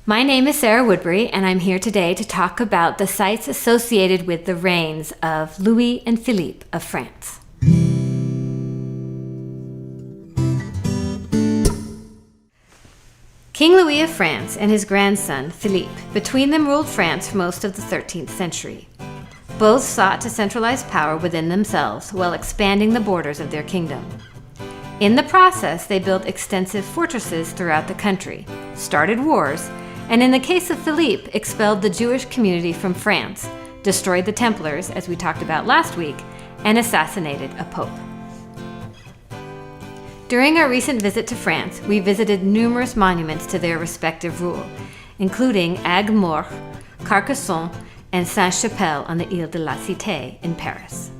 My name is Sarah Woodbury, and I'm here today to talk about the sites associated with the reigns of Louis and Philippe of France. King Louis of France and his grandson, Philippe, between them ruled France for most of the 13th century. Both sought to centralize power within themselves while expanding the borders of their kingdom. In the process, they built extensive fortresses throughout the country, started wars, and in the case of Philippe, expelled the Jewish community from France, destroyed the Templars, as we talked about last week, and assassinated a pope. During our recent visit to France, we visited numerous monuments to their respective rule, including Aigues-Mortes, Carcassonne, and Sainte-Chapelle on the Ile de la Cité in Paris.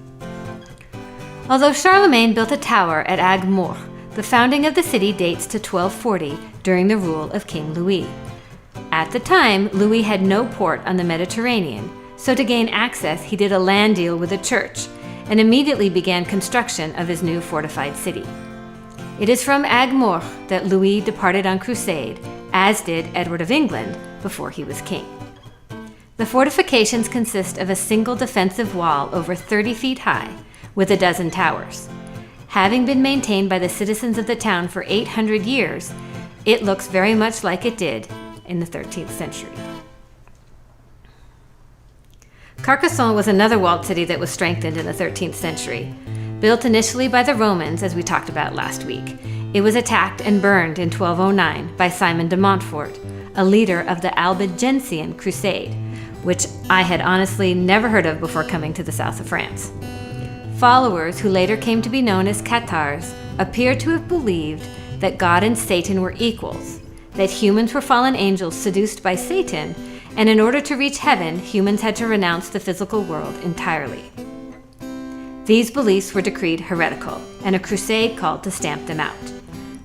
Although Charlemagne built a tower at Aigues-Mortes, the founding of the city dates to 1240 during the rule of King Louis. At the time, Louis had no port on the Mediterranean, so to gain access, he did a land deal with the church and immediately began construction of his new fortified city. It is from Aigues-Mortes that Louis departed on crusade, as did Edward of England before he was king. The fortifications consist of a single defensive wall over 30 feet high, with a dozen towers. Having been maintained by the citizens of the town for 800 years, it looks very much like it did in the 13th century. Carcassonne was another walled city that was strengthened in the 13th century. Built initially by the Romans, as we talked about last week, it was attacked and burned in 1209 by Simon de Montfort, a leader of the Albigensian Crusade, which I had honestly never heard of before coming to the south of France. Followers, who later came to be known as Cathars, appear to have believed that God and Satan were equals, that humans were fallen angels seduced by Satan, and in order to reach heaven, humans had to renounce the physical world entirely. These beliefs were decreed heretical, and a crusade called to stamp them out.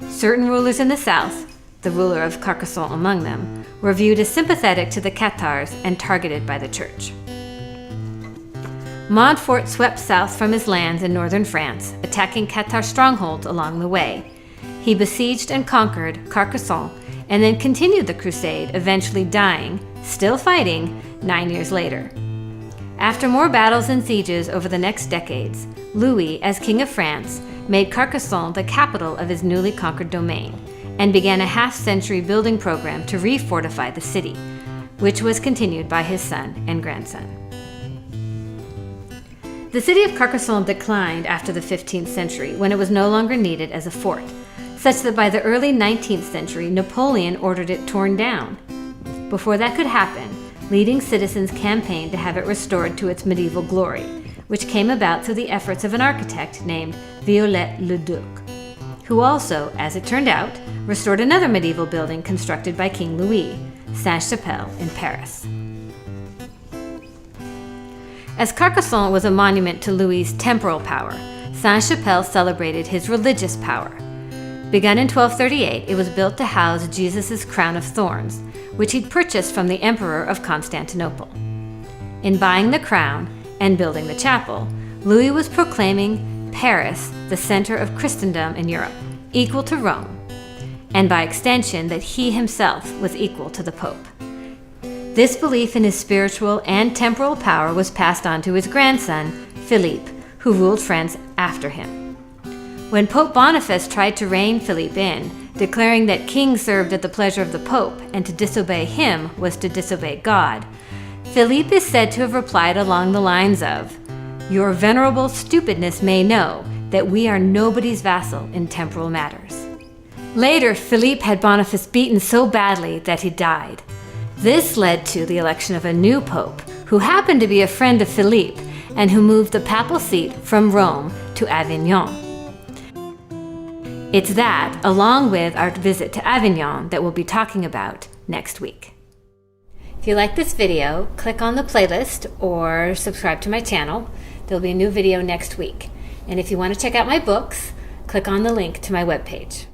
Certain rulers in the south, the ruler of Carcassonne among them, were viewed as sympathetic to the Cathars and targeted by the church. Montfort swept south from his lands in northern France, attacking Cathar strongholds along the way. He besieged and conquered Carcassonne, and then continued the crusade, eventually dying, still fighting, 9 years later. After more battles and sieges over the next decades, Louis, as King of France, made Carcassonne the capital of his newly conquered domain, and began a half-century building program to refortify the city, which was continued by his son and grandson. The city of Carcassonne declined after the 15th century, when it was no longer needed as a fort, such that by the early 19th century, Napoleon ordered it torn down. Before that could happen, leading citizens campaigned to have it restored to its medieval glory, which came about through the efforts of an architect named Viollet-le-Duc, who also, as it turned out, restored another medieval building constructed by King Louis, Sainte-Chapelle in Paris. As Carcassonne was a monument to Louis's temporal power, Sainte-Chapelle celebrated his religious power. Begun in 1238, it was built to house Jesus' crown of thorns, which he'd purchased from the Emperor of Constantinople. In buying the crown and building the chapel, Louis was proclaiming Paris the center of Christendom in Europe, equal to Rome, and by extension that he himself was equal to the Pope. This belief in his spiritual and temporal power was passed on to his grandson, Philippe, who ruled France after him. When Pope Boniface tried to rein Philippe in, declaring that kings served at the pleasure of the Pope and to disobey him was to disobey God, Philippe is said to have replied along the lines of, "Your venerable stupidness may know that we are nobody's vassal in temporal matters." Later, Philippe had Boniface beaten so badly that he died. This led to the election of a new pope, who happened to be a friend of Philippe and who moved the papal seat from Rome to Avignon. It's that, along with our visit to Avignon, that we'll be talking about next week. If you like this video, click on the playlist or subscribe to my channel. There'll be a new video next week. And if you want to check out my books, click on the link to my webpage.